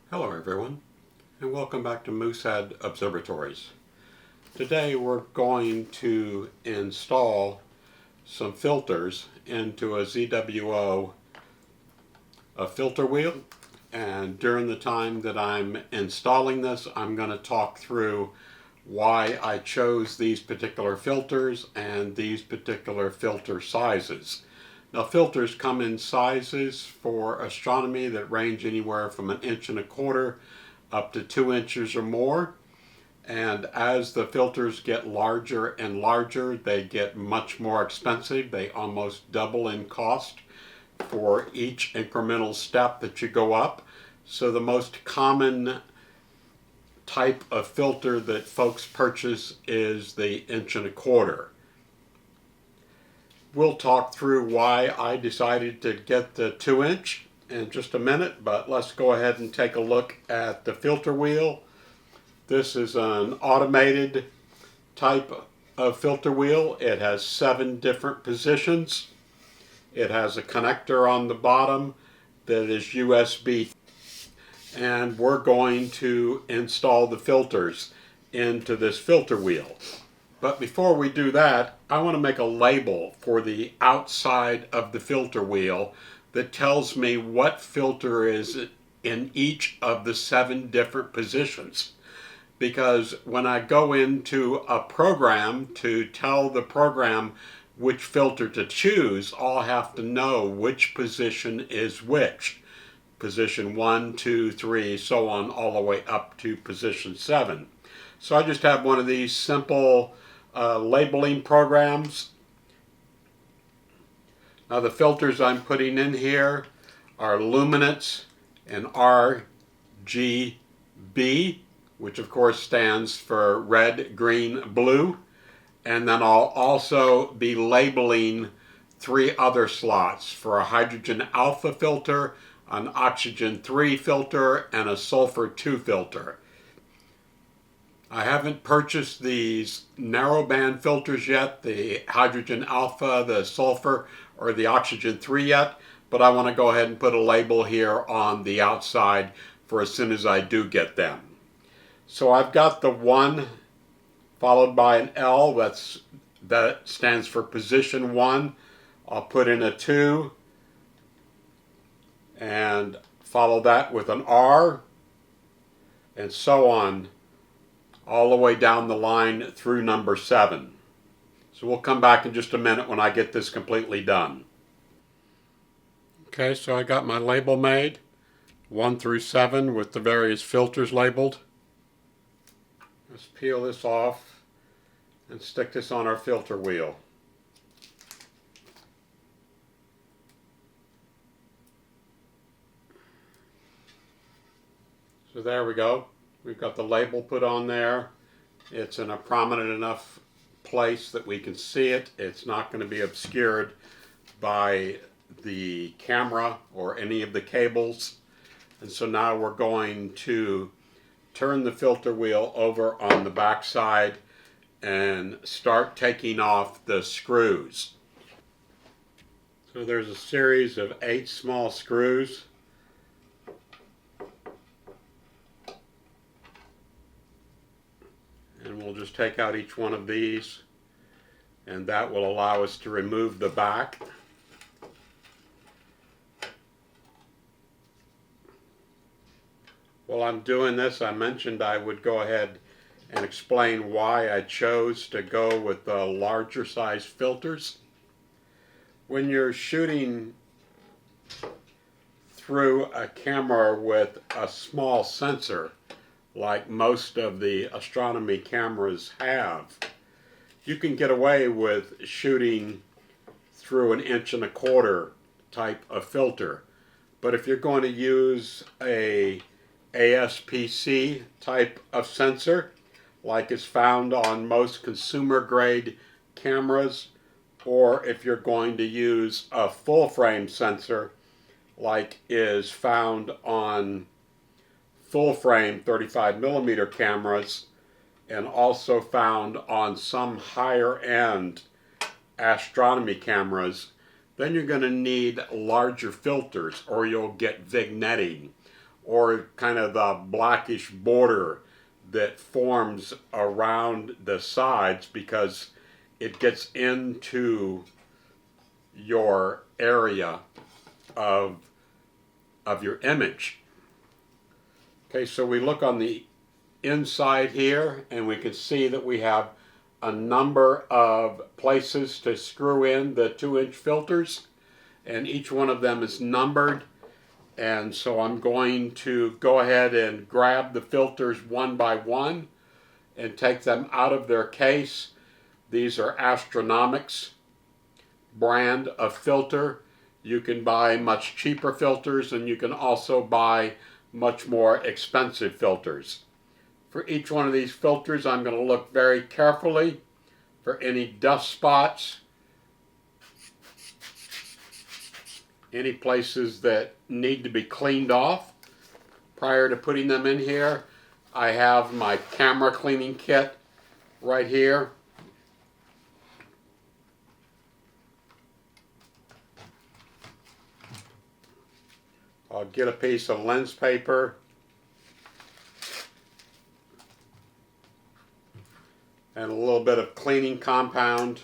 Hello everyone, and welcome back to Moosehead Observatories. Today we're going to install some filters into a ZWO filter wheel, and during the time that I'm installing this I'm going to talk through why I chose these particular filters and these particular filter sizes. Now, filters come in sizes for astronomy that range anywhere from 1.25 inches up to 2 inches or more. And as the filters get larger and larger, they get much more expensive. They almost double in cost for each incremental step that you go up. So the most common type of filter that folks purchase is the 1.25 inch. We'll talk through why I decided to get the 2-inch in just a minute, but let's go ahead and take a look at the filter wheel. This is an automated type of filter wheel. It has 7 different positions. It has a connector on the bottom that is USB, and we're going to install the filters into this filter wheel. But before we do that, I want to make a label for the outside of the filter wheel that tells me what filter is in each of the 7 different positions. Because when I go into a program to tell the program which filter to choose, I'll have to know which position is which. Position 1, 2, 3, so on, all the way up to position 7. So I just have one of these simple labeling programs. Now the filters I'm putting in here are luminance and RGB, which of course stands for red, green, blue. And then I'll also be labeling 3 other slots for a hydrogen alpha filter, an oxygen 3 filter, and a sulfur 2 filter. I haven't purchased these narrowband filters yet, the hydrogen alpha, the sulfur, or the oxygen 3 yet, but I want to go ahead and put a label here on the outside for as soon as I do get them. So I've got the 1 followed by an L, that stands for position 1. I'll put in a 2 and follow that with an R, and so on, all the way down the line through number 7. So we'll come back in just a minute when I get this completely done. Okay, so I got my label made, 1 through 7 with the various filters labeled. Let's peel this off and stick this on our filter wheel. So there we go. We've got the label put on there. It's in a prominent enough place that we can see it. It's not going to be obscured by the camera or any of the cables. And so now we're going to turn the filter wheel over on the back side and start taking off the screws. So there's a series of 8 small screws. And we'll just take out each one of these, and that will allow us to remove the back. While I'm doing this, I mentioned I would go ahead and explain why I chose to go with the larger size filters. When you're shooting through a camera with a small sensor, like most of the astronomy cameras have, you can get away with shooting through an 1.25 inch type of filter. But if you're going to use a ASPC type of sensor, like is found on most consumer grade cameras, or if you're going to use a full frame sensor like is found on full frame 35mm cameras, and also found on some higher end astronomy cameras, then you're going to need larger filters or you'll get vignetting, or kind of the blackish border that forms around the sides, because it gets into your area of your image. Okay, so we look on the inside here and we can see that we have a number of places to screw in the 2-inch filters, and each one of them is numbered. And so I'm going to go ahead and grab the filters one by one and take them out of their case. These are Astronomics brand of filter. You can buy much cheaper filters, and you can also buy much more expensive filters. For each one of these filters, I'm going to look very carefully for any dust spots, any places that need to be cleaned off. Prior to putting them in here, I have my camera cleaning kit right here. I'll get a piece of lens paper and a little bit of cleaning compound.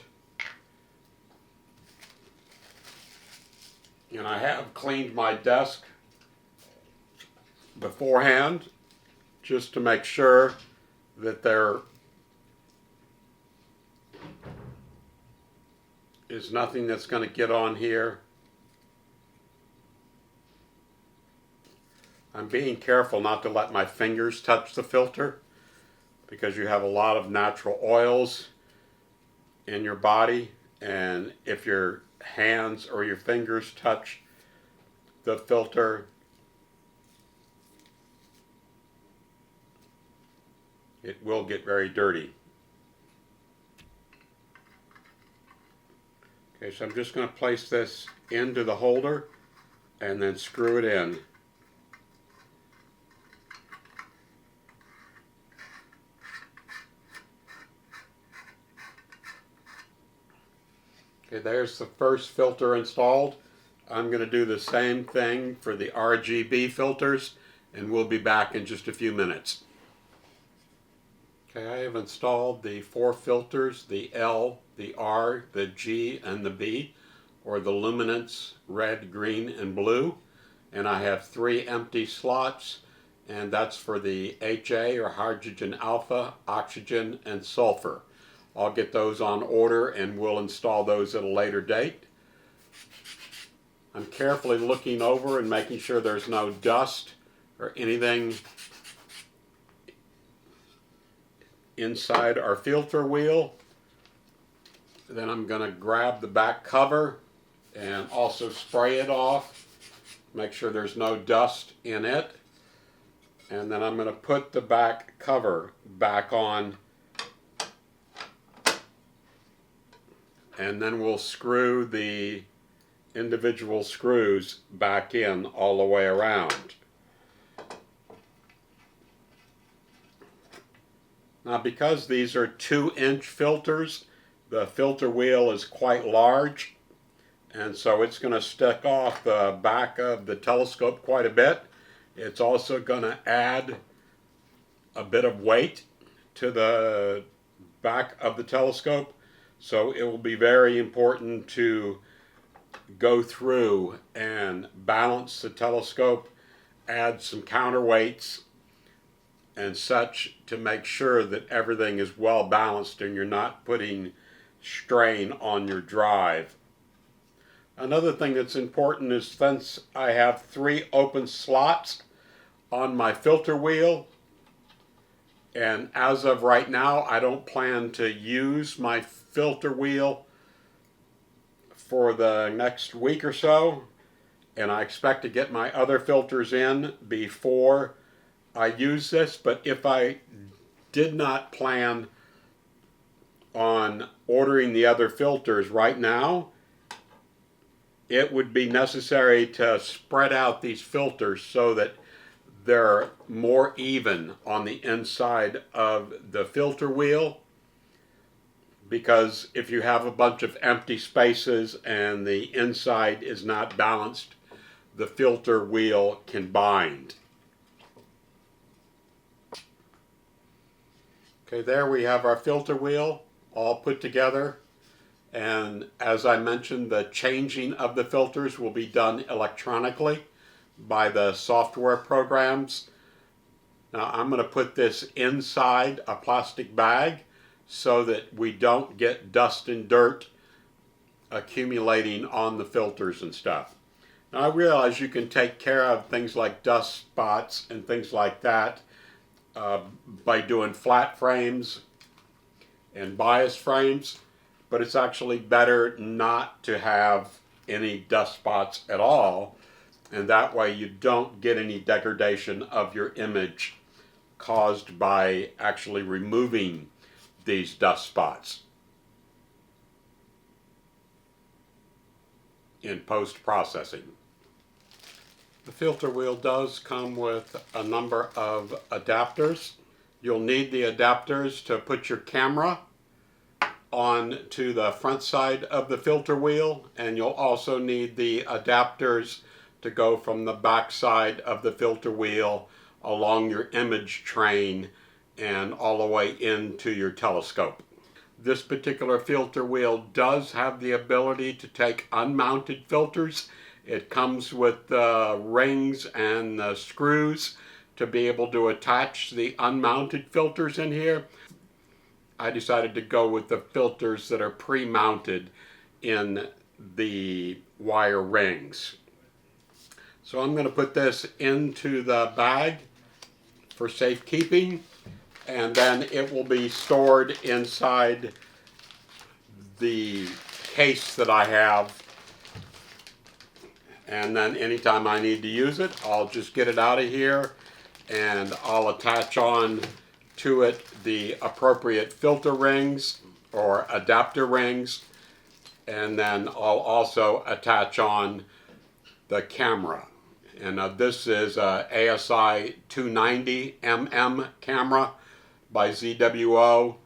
And I have cleaned my desk beforehand just to make sure that there is nothing that's going to get on here. I'm being careful not to let my fingers touch the filter, because you have a lot of natural oils in your body, and if your hands or your fingers touch the filter, it will get very dirty. Okay, so I'm just going to place this into the holder and then screw it in. Okay, there's the first filter installed. I'm going to do the same thing for the RGB filters, and we'll be back in just a few minutes. Okay, I have installed the 4 filters, the L, the R, the G, and the B, or the luminance, red, green, and blue. And I have 3 empty slots, and that's for the HA, or hydrogen alpha, oxygen, and sulfur. I'll get those on order and we'll install those at a later date. I'm carefully looking over and making sure there's no dust or anything inside our filter wheel. Then I'm going to grab the back cover and also spray it off. Make sure there's no dust in it. And then I'm going to put the back cover back on. And then we'll screw the individual screws back in all the way around. Now, because these are 2-inch filters, the filter wheel is quite large, and so it's going to stick off the back of the telescope quite a bit. It's also going to add a bit of weight to the back of the telescope. So it will be very important to go through and balance the telescope, add some counterweights and such to make sure that everything is well balanced and you're not putting strain on your drive. Another thing that's important is, since I have 3 open slots on my filter wheel, and as of right now I don't plan to use my filter wheel for the next week or so, and I expect to get my other filters in before I use this. But if I did not plan on ordering the other filters right now, it would be necessary to spread out these filters so that they're more even on the inside of the filter wheel, because if you have a bunch of empty spaces and the inside is not balanced, the filter wheel can bind. Okay, there we have our filter wheel all put together. And as I mentioned, the changing of the filters will be done electronically by the software programs. Now I'm going to put this inside a plastic bag so that we don't get dust and dirt accumulating on the filters and stuff. Now I realize you can take care of things like dust spots and things like that by doing flat frames and bias frames, but it's actually better not to have any dust spots at all, and that way you don't get any degradation of your image caused by actually removing these dust spots in post-processing. The filter wheel does come with a number of adapters. You'll need the adapters to put your camera onto the front side of the filter wheel, and you'll also need the adapters to go from the back side of the filter wheel along your image train and all the way into your telescope. This particular filter wheel does have the ability to take unmounted filters. It comes with rings and screws to be able to attach the unmounted filters in here. I decided to go with the filters that are pre-mounted in the wire rings. So I'm going to put this into the bag for safekeeping, and then it will be stored inside the case that I have. And then anytime I need to use it, I'll just get it out of here and I'll attach on to it the appropriate filter rings or adapter rings, and then I'll also attach on the camera. And this is a ASI 290 mm camera by ZWO.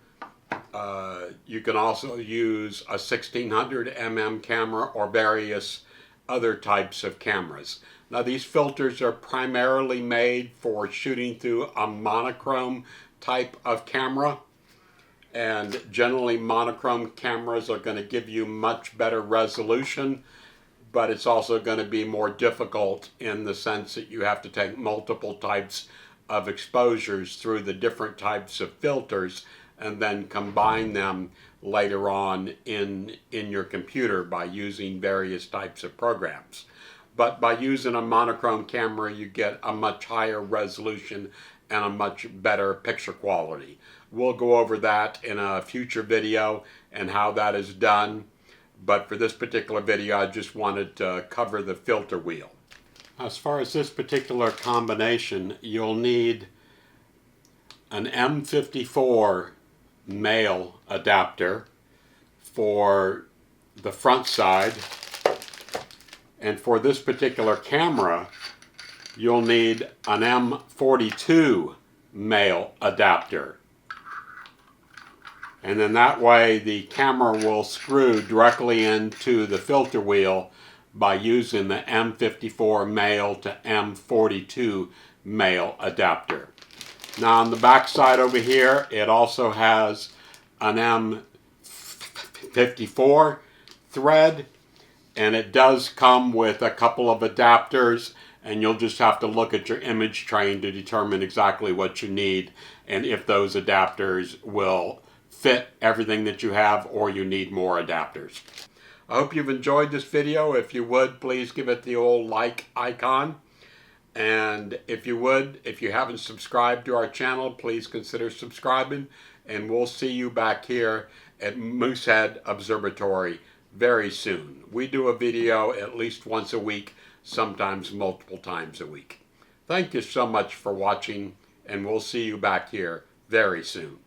You can also use a 1600 mm camera or various other types of cameras. Now these filters are primarily made for shooting through a monochrome type of camera, and generally monochrome cameras are going to give you much better resolution, but it's also going to be more difficult in the sense that you have to take multiple types of exposures through the different types of filters and then combine them later on in your computer by using various types of programs. But by using a monochrome camera, you get a much higher resolution and a much better picture quality. We'll go over that in a future video and how that is done. But for this particular video, I just wanted to cover the filter wheel. As far as this particular combination, you'll need an M54 male adapter for the front side, and for this particular camera you'll need an M42 male adapter, and then that way the camera will screw directly into the filter wheel by using the M54 male to M42 male adapter. Now on the back side over here, it also has an M54 thread, and it does come with a couple of adapters, and you'll just have to look at your image train to determine exactly what you need and if those adapters will fit everything that you have or you need more adapters. I hope you've enjoyed this video. If you would, please give it the old like icon. And if you haven't subscribed to our channel, please consider subscribing, and we'll see you back here at Moosehead Observatory very soon. We do a video at least once a week, sometimes multiple times a week. Thank you so much for watching, and we'll see you back here very soon.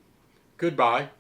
Goodbye.